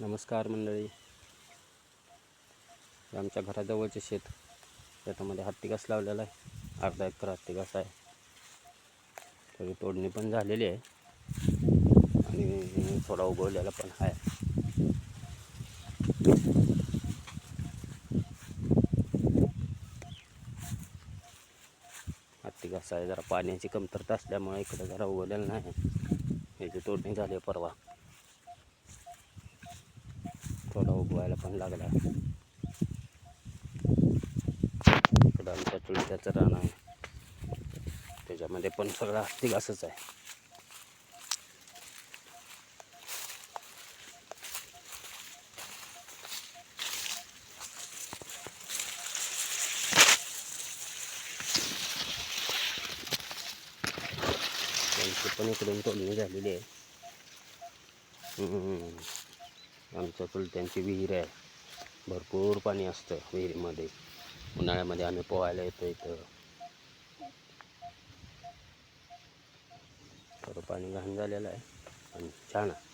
नमस्कार मंडळी. हे आमच्या घराजवळचे शेतामध्ये हत्तीघास लावलेला आहे. अर्धा एकर हत्तीघास आहे. थोडी तोडणी पण झालेली आहे आणि थोडा उगवलेला पण आहे. हत्तीघास आहे. जरा पाण्याची कमतरता असल्यामुळे इकडे जरा उगवलेलं नाही. याची तोडणी झाली परवा. थोडा उगवायला पण लागला. इकडं आमच्या चुलत्याचं रान आहे. त्याच्यामध्ये पण सगळा हत्तीघासच आहे. त्यांची पण इकडून तोडणी झालेली आहे. आमच्या चुलत्यांची विहीर आहे. भरपूर पाणी असतं विहिरीमध्ये. उन्हाळ्यामध्ये आम्ही पोहायला येतो इथं. थोडं पाणी घाण झालेलं आहे पण छान आहे.